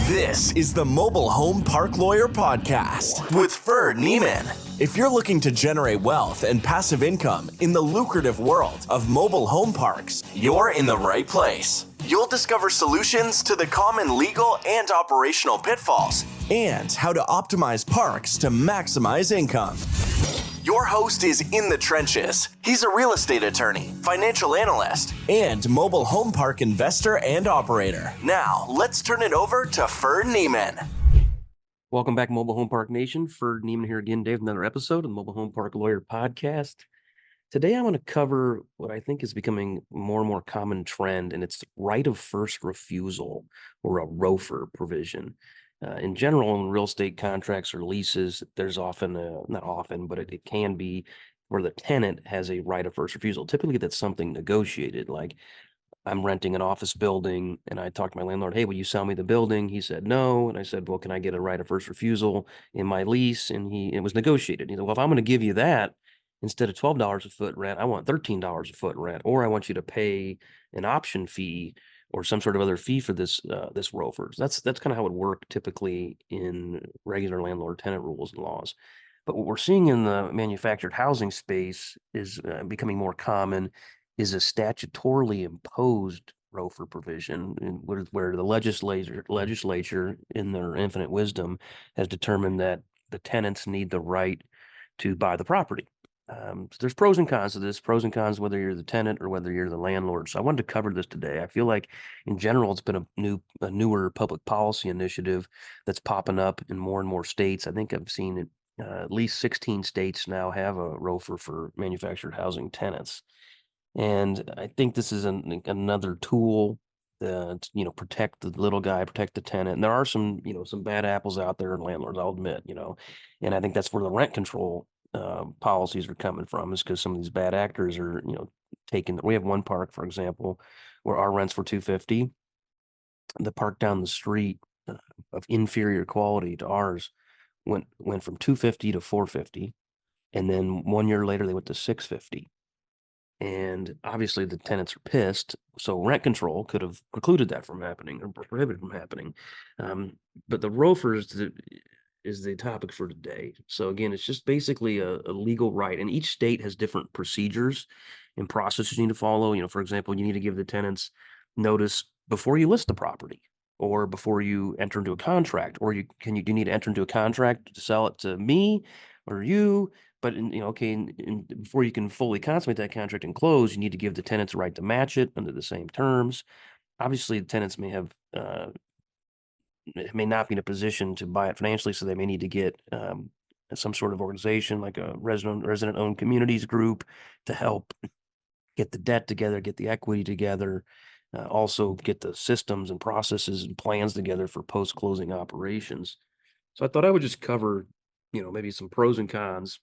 This is the Mobile Home Park Lawyer Podcast with Ferd Niemann. If you're looking to generate wealth and passive income in the lucrative world of mobile home parks, you're in the right place. You'll discover solutions to the common legal and operational pitfalls and how to optimize parks to maximize income. Your host is in the trenches. He's a real estate attorney, financial analyst, and mobile home park investor and operator. Now, let's turn it over to Ferd Niemann. Welcome back, Mobile Home Park Nation. Ferd Niemann here again, Dave, another episode of the Mobile Home Park Lawyer Podcast. Today, I want to cover what I think is becoming more and more common trend, and it's right of first refusal, or a ROFR provision. In general, in real estate contracts or leases, there's often, not often, but it can be where the tenant has a right of first refusal. Typically, that's something negotiated. Like, I'm renting an office building and I talked to my landlord, hey, will you sell me the building? He said no. And I said, well, can I get a right of first refusal in my lease? And it was negotiated. He said, well, if I'm going to give you that, instead of $12 a foot rent, I want $13 a foot rent, or I want you to pay an option fee or some sort of other fee for this ROFR. That's kind of how it would work typically in regular landlord-tenant rules and laws. But what we're seeing in the manufactured housing space is becoming more common is a statutorily imposed ROFR provision where the legislature, in their infinite wisdom, has determined that the tenants need the right to buy the property. So there's pros and cons to this, pros and cons whether you're the tenant or whether you're the landlord. So I wanted to cover this today. I feel like in general, it's been a newer public policy initiative that's popping up in more and more states. I think I've seen it, at least 16 states now have a ROFR for manufactured housing tenants. And I think this is another tool to, protect the little guy, protect the tenant. And there are some bad apples out there in landlords, I'll admit, and I think that's where the rent control policies are coming from, is because some of these bad actors are, taking. We have one park, for example, where our rents were $250. The park down the street of inferior quality to ours went from $250 to $450, and then 1 year later they went to $650. And obviously the tenants are pissed. So rent control could have precluded that from happening or prohibited from happening. But the ROFR is the topic for today. So again, it's just basically a legal right, and each state has different procedures and processes you need to follow. For example, you need to give the tenants notice before you list the property or before you enter into a contract, or do you need to enter into a contract to sell it to me or you? But before you can fully consummate that contract and close, you need to give the tenants a right to match it under the same terms. Obviously, the tenants may not be in a position to buy it financially, so they may need to get some sort of organization like a resident-owned communities group to help get the debt together, get the equity together, also get the systems and processes and plans together for post-closing operations. So I thought I would just cover, maybe some pros and cons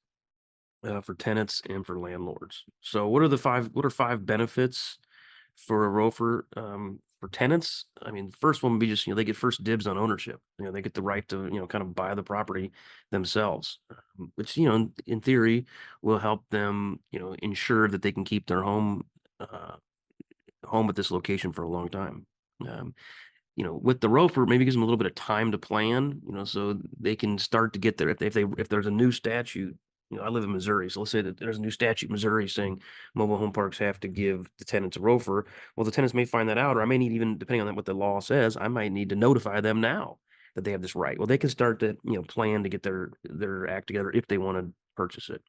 for tenants and for landlords. So what are five benefits for a ROFR for tenants? I mean, the first one would be just, they get first dibs on ownership. They get the right to, kind of buy the property themselves, which, in theory will help them, ensure that they can keep their home at this location for a long time. With the ROFR, maybe gives them a little bit of time to plan, so they can start to get there. If there's a new statute, I live in Missouri, so let's say that there's a new statute in Missouri saying mobile home parks have to give the tenants a ROFR. Well, the tenants may find that out, or I may need, even depending on what the law says, I might need to notify them now that they have this right. Well, they can start to, plan to get their act together if they want to purchase it.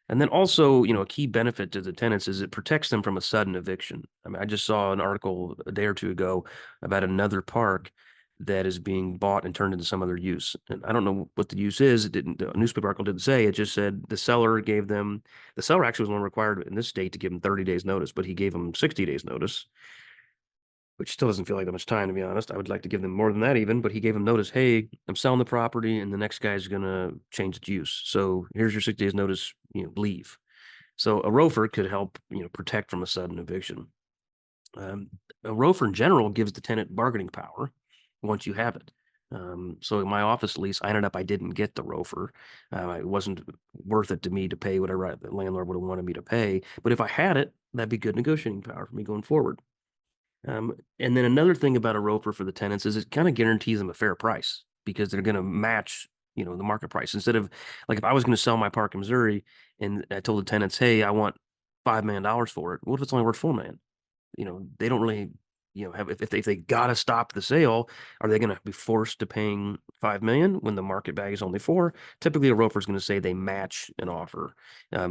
And then also, a key benefit to the tenants is it protects them from a sudden eviction. I mean, I just saw an article a day or two ago about another park that is being bought and turned into some other use. And I don't know what the use is. The newspaper article didn't say. It just said the seller actually was one required in this state to give them 30 days notice, but he gave them 60 days notice, which still doesn't feel like that much time, to be honest. I would like to give them more than that even, but he gave them notice, hey, I'm selling the property and the next guy's going to change its use. So here's your 60 days notice, leave. So a ROFR could help, protect from a sudden eviction. A ROFR in general gives the tenant bargaining power once you have it. So in my office lease, I didn't get the ROFR. It wasn't worth it to me to pay whatever the landlord would have wanted me to pay. But if I had it, that'd be good negotiating power for me going forward. And then another thing about a ROFR for the tenants is it kind of guarantees them a fair price because they're going to match, the market price. Instead of like if I was going to sell my park in Missouri and I told the tenants, hey, I want $5 million for it. What if it's only worth $4 million? They don't really, have if they gotta stop the sale, are they gonna be forced to paying $5 million when the market value is only $4? Typically, a ROFR is gonna say they match an offer.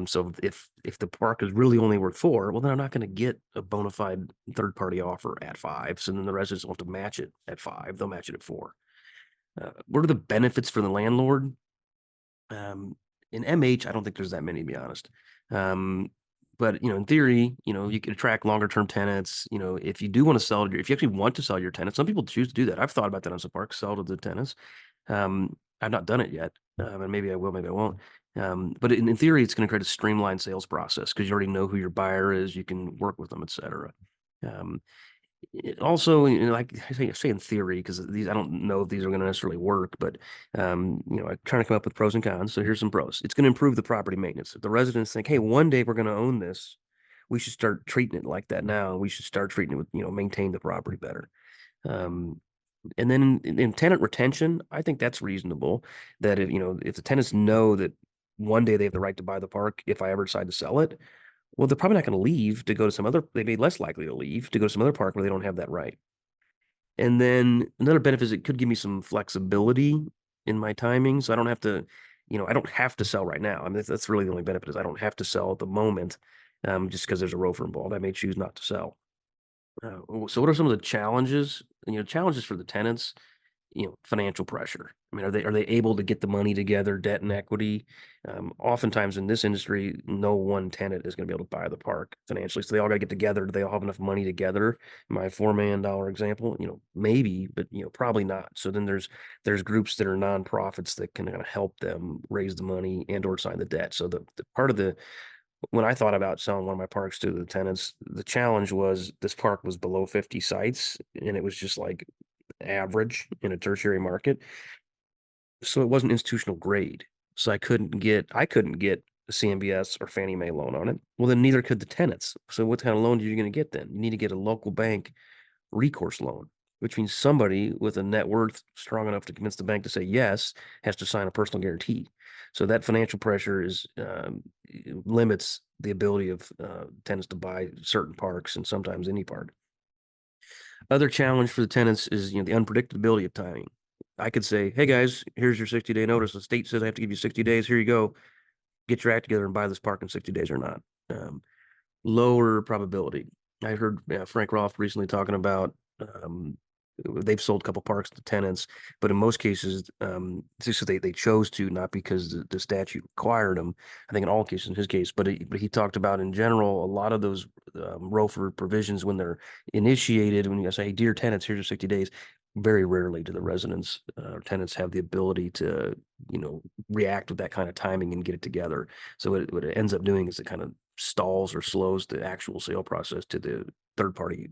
So if the park is really only worth $4, well, then I'm not gonna get a bona fide third party offer at $5. So then the residents will have to match it at $5. They'll match it at $4. What are the benefits for the landlord? In MH, I don't think there's that many, to be honest. But in theory, you can attract longer term tenants. If you do want to sell if you actually want to sell your tenants, some people choose to do that. I've thought about that on some parks, sell to the tenants. I've not done it yet, and maybe I will, maybe I won't. But in theory, it's going to create a streamlined sales process because you already know who your buyer is. You can work with them, etc. Also, like I say in theory, because these I don't know if these are going to necessarily work, but I'm trying to come up with pros and cons. So here's some pros. It's going to improve the property maintenance. If the residents think, hey, one day we're going to own this, we should start treating it like that now. We should start treating it with, maintain the property better. Um, and then in tenant retention, I think that's reasonable. That if the tenants know that one day they have the right to buy the park, if I ever decide to sell it, well, they're probably not going to leave to go to some other, they'd be less likely to leave to go to some other park where they don't have that right. And then another benefit is it could give me some flexibility in my timing. So I don't have to, I don't have to sell right now. I mean, that's really the only benefit is I don't have to sell at the moment, just because there's a ROFR involved. I may choose not to sell. So what are some of the challenges? Challenges for the tenants, financial pressure. I mean, are they able to get the money together, debt and equity? Oftentimes in this industry, no one tenant is going to be able to buy the park financially. So they all got to get together. Do they all have enough money together? My $4 million example, maybe, but probably not. So then there's groups that are nonprofits that can kind of help them raise the money and or sign the debt. So the part of the when I thought about selling one of my parks to the tenants, the challenge was this park was below 50 sites and it was just like average in a tertiary market. So it wasn't institutional grade. So I couldn't get a CMBS or Fannie Mae loan on it. Well, then neither could the tenants. So what kind of loan are you going to get then? You need to get a local bank recourse loan, which means somebody with a net worth strong enough to convince the bank to say yes has to sign a personal guarantee. So that financial pressure limits the ability of tenants to buy certain parks and sometimes any park. Other challenge for the tenants is the unpredictability of timing. I could say, hey guys, here's your 60-day notice. The state says I have to give you 60 days. Here you go. Get your act together and buy this park in 60 days or not. Lower probability. I heard Frank Roth recently talking about they've sold a couple parks to tenants, but in most cases, just they chose to, not because the statute required them. I think in all cases, in his case, but he talked about in general, a lot of those ROFR provisions when they're initiated, when you say, hey, dear tenants, here's your 60 days, very rarely do the residents or tenants have the ability to, react with that kind of timing and get it together. So what it ends up doing is it kind of stalls or slows the actual sale process to the third party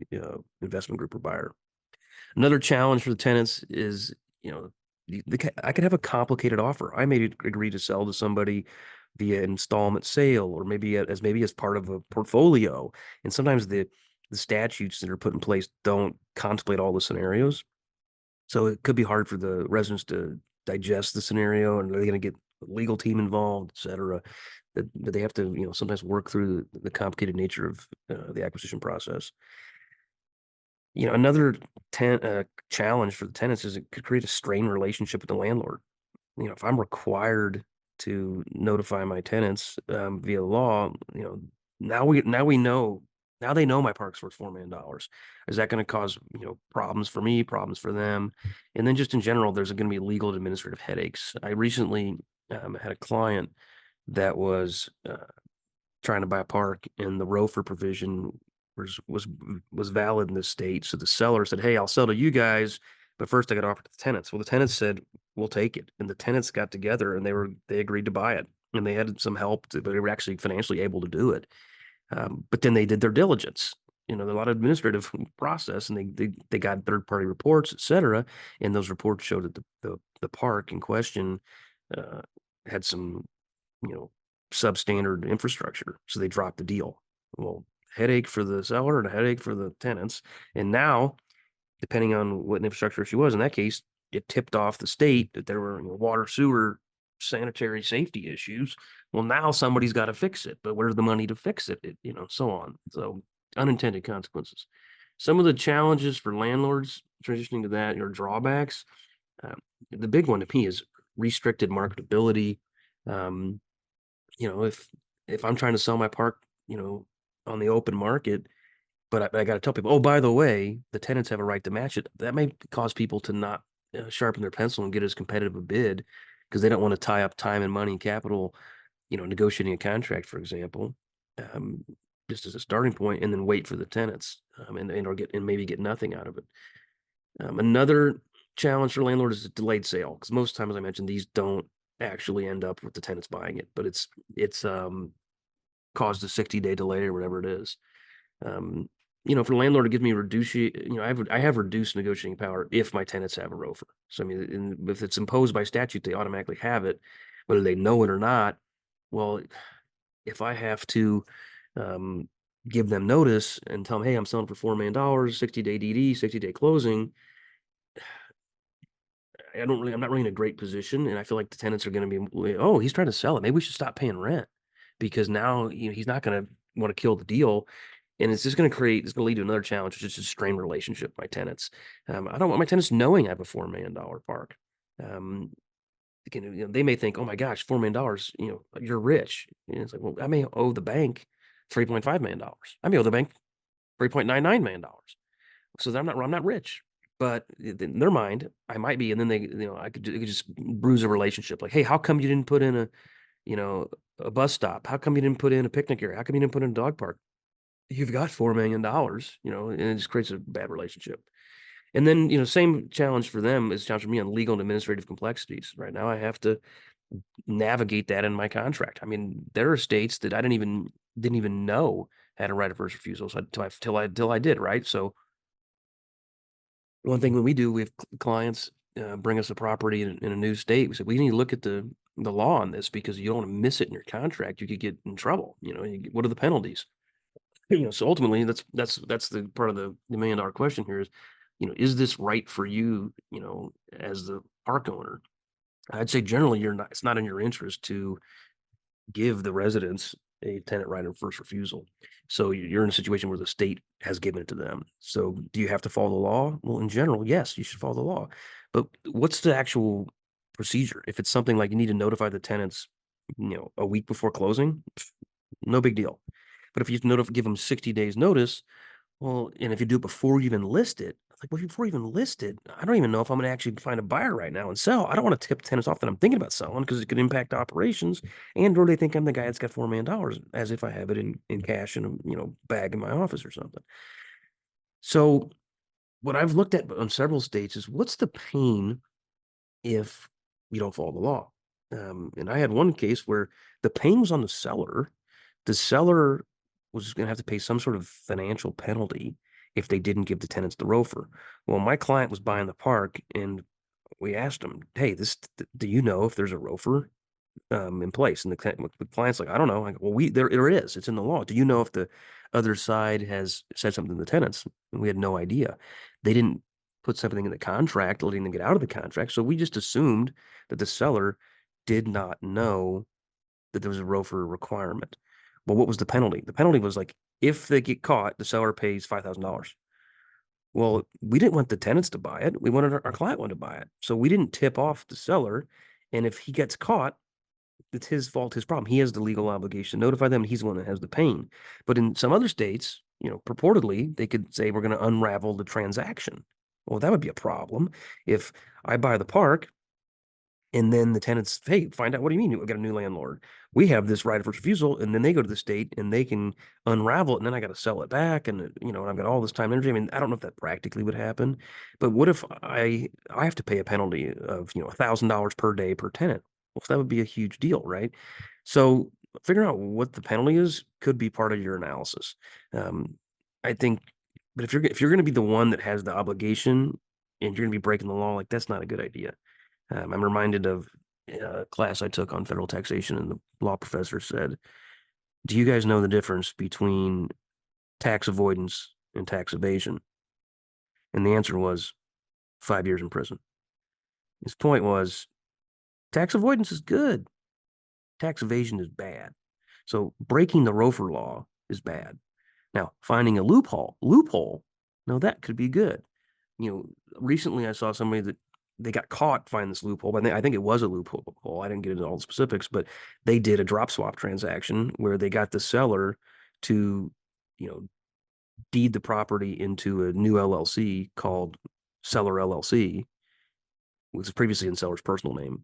investment group or buyer. Another challenge for the tenants is, I could have a complicated offer. I may agree to sell to somebody via installment sale or maybe as part of a portfolio. And sometimes the statutes that are put in place don't contemplate all the scenarios. So it could be hard for the residents to digest the scenario, and are they going to get a legal team involved, et cetera. That they have to, sometimes work through the complicated nature of the acquisition process. Another challenge for the tenants is it could create a strained relationship with the landlord. If I'm required to notify my tenants via law, now they know my park's worth $4 million. Is that going to cause problems for me, problems for them, and then just in general, there's going to be legal and administrative headaches. I recently had a client that was trying to buy a park, and the ROFR provision was valid in this state. So the seller said, "Hey, I'll sell to you guys, but first I got to offer to the tenants." Well, the tenants said, "We'll take it," and the tenants got together and they agreed to buy it, and they had some help, but they were actually financially able to do it. But then they did their diligence. A lot of administrative process, and they got third party reports, et cetera, and those reports showed that the park in question had some substandard infrastructure, so they dropped the deal. Well, headache for the seller and a headache for the tenants. And now, depending on what infrastructure issue was, in that case, it tipped off the state that there were water, sewer, sanitary safety issues. Well, now somebody's got to fix it, but where's the money to fix it? So on. So unintended consequences. Some of the challenges for landlords transitioning to that, drawbacks. Uh, the big one to me is restricted marketability. Um, if I'm trying to sell my park, on the open market, but I got to tell people, oh, by the way, the tenants have a right to match it. That may cause people to not sharpen their pencil and get as competitive a bid because they don't want to tie up time and money and capital, negotiating a contract, for example, um, just as a starting point, and then wait for the tenants and maybe get nothing out of it. Another challenge for landlord is a delayed sale, because most times, I mentioned, these don't actually end up with the tenants buying it, but it's caused a 60-day delay or whatever it is. For the landlord, it gives me I have reduced negotiating power if my tenants have a ROFR. So I mean, if it's imposed by statute, they automatically have it, whether they know it or not. Well, if I have to give them notice and tell them, hey, I'm selling for $4 million, 60-day DD, 60-day closing, I'm not really in a great position. And I feel like the tenants are going to be, oh, he's trying to sell it. Maybe we should stop paying rent, because now, he's not going to want to kill the deal. And it's going to lead to another challenge, which is just a strained relationship with my tenants. I don't want my tenants knowing I have a $4 million park. They may think, oh my gosh, $4 million, you're rich. And it's like, well, I may owe the bank $3.5 million. I may owe the bank $3.99 million. So I'm not rich, but in their mind, I might be. And then it could just bruise a relationship. Like, hey, how come you didn't put in a bus stop? How come you didn't put in a picnic area? How come you didn't put in a dog park? You've got $4 million, and it just creates a bad relationship. And then, same challenge for them is challenge for me on legal and administrative complexities. Right now, I have to navigate that in my contract. I mean, there are states that I didn't even know had a right of first refusal until I did, right? So one thing when we do, we have clients bring us a property in a new state. We said, we need to look at the law on this, because you don't want to miss it in your contract. You could get in trouble. What are the penalties? So ultimately, that's the part of the $1 million question here is this right for you, as the park owner? I'd say generally it's not in your interest to give the residents a tenant right of first refusal. So you're in a situation where the state has given it to them. So do you have to follow the law? Well, in general, yes, you should follow the law. But what's the actual procedure? If it's something like you need to notify the tenants, a week before closing, no big deal. But if you give them 60 days notice, well, and if you do it before you even list it, like, well, before you even list it, I don't even know if I'm going to actually find a buyer right now and sell. I don't want to tip tenants off that I'm thinking about selling, because it could impact operations, or they think I'm the guy that's got $4 million, as if I have it in cash in a bag in my office or something. So what I've looked at on several states is, what's the pain if you don't follow the law? And I had one case where the pain was on the seller. The seller was going to have to pay some sort of financial penalty if they didn't give the tenants the ROFR. Well, my client was buying the park, and we asked him, hey, do you know if there's a ROFR in place? And the client's like, I don't know. I go, well, there is. It's in the law. Do you know if the other side has said something to the tenants? And we had no idea. They didn't put something in the contract, letting them get out of the contract. So we just assumed that the seller did not know that there was a ROFR requirement. Well, what was the penalty? The penalty was like, if they get caught, the seller pays $5,000. Well, we didn't want the tenants to buy it. We wanted our client wanted to buy it. So we didn't tip off the seller. And if he gets caught, it's his fault, his problem. He has the legal obligation to notify them, and he's the one that has the pain. But in some other states, purportedly, they could say, we're going to unravel the transaction. Well, that would be a problem. If I buy the park, and then the tenants, hey, find out, what do you mean we've got a new landlord? We have this right of first refusal, and then they go to the state and they can unravel it, and then I got to sell it back, and I've got all this time and energy. I mean, I don't know if that practically would happen, but what if I have to pay a penalty of $1,000 per day per tenant? Well, that would be a huge deal, right? So figuring out what the penalty is could be part of your analysis. I think, but if you're going to be the one that has the obligation and you're going to be breaking the law, like, that's not a good idea. I'm reminded of a class I took on federal taxation, and the law professor said, do you guys know the difference between tax avoidance and tax evasion? And the answer was 5 years in prison. His point was tax avoidance is good. Tax evasion is bad. So breaking the ROFR law is bad. Now, finding a loophole, no, that could be good. Recently I saw somebody that they got caught finding this loophole, but I think it was a loophole. I didn't get into all the specifics, but they did a drop swap transaction where they got the seller to, deed the property into a new LLC called Seller LLC, which was previously in seller's personal name,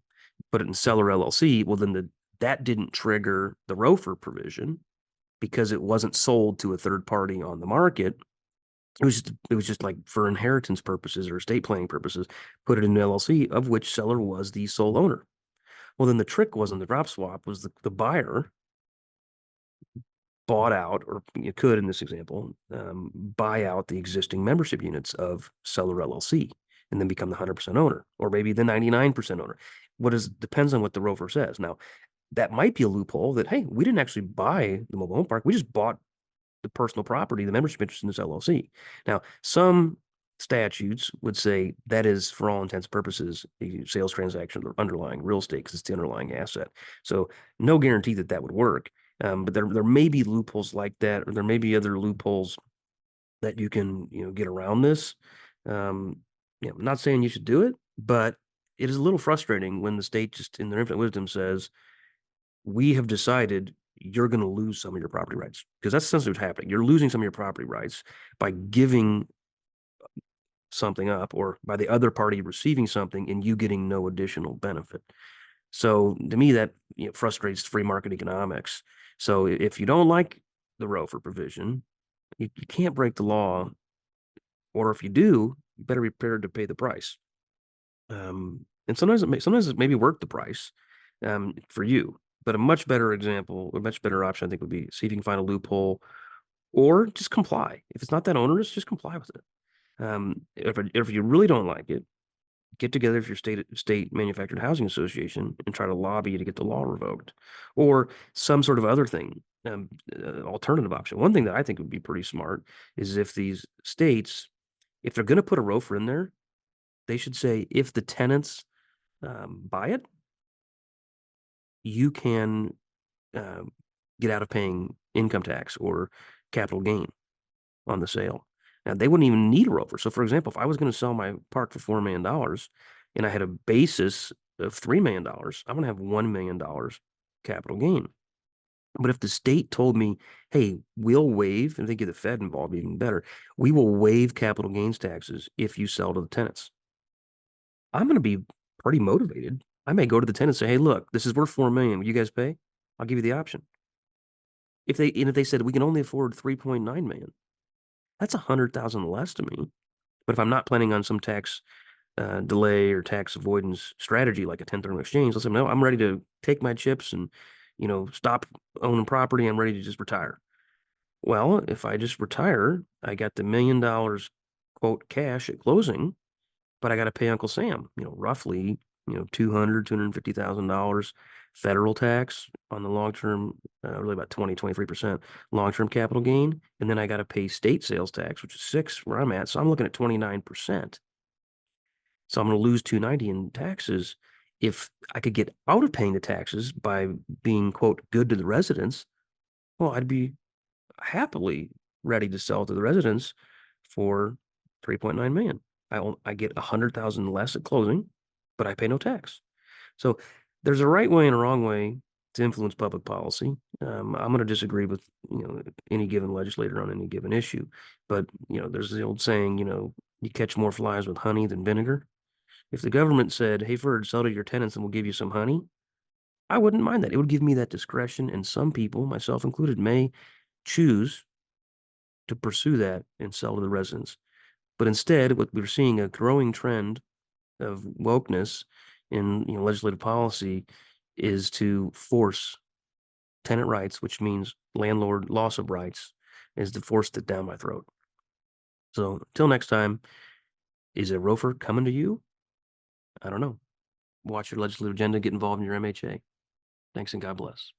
but in Seller LLC, well, then that didn't trigger the ROFR provision because it wasn't sold to a third party on the market. It was just like for inheritance purposes or estate planning purposes, put it in an LLC of which seller was the sole owner. Well, then the trick wasn't the drop swap, was the buyer bought out, or you could in this example, buy out the existing membership units of Seller LLC and then become the 100% owner, or maybe the 99% owner. Depends on what the ROFR says. Now, that might be a loophole that, hey, we didn't actually buy the mobile home park. We just bought the personal property, the membership interest in this LLC. Now, some statutes would say that is, for all intents and purposes, a sales transaction or underlying real estate because it's the underlying asset. So no guarantee that that would work. But there may be loopholes like that, or there may be other loopholes that you can get around this. I'm not saying you should do it, but it is a little frustrating when the state just in their infinite wisdom says, we have decided you're going to lose some of your property rights, because that's essentially what's happening. You're losing some of your property rights by giving something up, or by the other party receiving something and you getting no additional benefit. So to me, that frustrates free market economics. So if you don't like the ROFR provision, you can't break the law, or if you do, you better be prepared to pay the price. And sometimes it maybe worth the price for you. But a much better example, a much better option, I think, would be see if you can find a loophole, or just comply. If it's not that onerous, just comply with it. If you really don't like it, get together with your state manufactured housing association and try to lobby to get the law revoked, or some sort of other thing, alternative option. One thing that I think would be pretty smart is if these states, if they're going to put a ROFR in there, they should say if the tenants buy it, you can get out of paying income tax or capital gain on the sale. Now, they wouldn't even need a ROFR. So, for example, if I was going to sell my park for $4 million and I had a basis of $3 million, I'm going to have $1 million capital gain. But if the state told me, hey, we'll waive, and they get the Fed involved even better, we will waive capital gains taxes if you sell to the tenants, I'm going to be pretty motivated. I may go to the tenant and say, hey, look, this is worth $4 million. Will you guys pay? I'll give you the option. If they said we can only afford 3.9 million, that's 100,000 less to me. But if I'm not planning on some tax delay or tax avoidance strategy like a 1031 exchange, let's say, no, I'm ready to take my chips and stop owning property. I'm ready to just retire. Well, if I just retire, I got the $1 million quote cash at closing, but I got to pay Uncle Sam, roughly, $250,000 federal tax on the long-term, really about 23% long-term capital gain. And then I got to pay state sales tax, which is 6% where I'm at. So I'm looking at 29%. So I'm going to lose 290 in taxes. If I could get out of paying the taxes by being, quote, good to the residents, well, I'd be happily ready to sell to the residents for 3.9 million. I get 100,000 less at closing, but I pay no tax. So there's a right way and a wrong way to influence public policy. I'm going to disagree with any given legislator on any given issue, but there's the old saying, you catch more flies with honey than vinegar. If the government said, hey, Ferd, sell to your tenants and we'll give you some honey, I wouldn't mind that. It would give me that discretion, and some people, myself included, may choose to pursue that and sell to the residents. But instead, what we're seeing a growing trend of wokeness in legislative policy is to force tenant rights, which means landlord loss of rights, is to force it down my throat. So until next time, is a ROFR coming to you? I don't know. Watch your legislative agenda, get involved in your MHA. Thanks and God bless.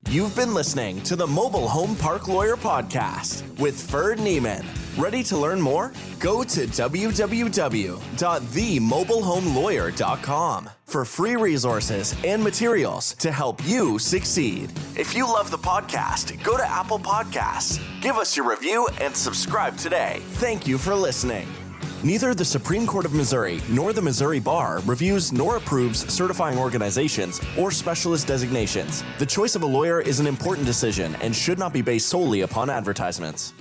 You've been listening to the Mobile Home Park Lawyer Podcast with Ferd Niemann. Ready to learn more? Go to www.themobilehomelawyer.com for free resources and materials to help you succeed. If you love the podcast, go to Apple Podcasts, give us your review, and subscribe today. Thank you for listening. Neither the Supreme Court of Missouri nor the Missouri Bar reviews nor approves certifying organizations or specialist designations. The choice of a lawyer is an important decision and should not be based solely upon advertisements.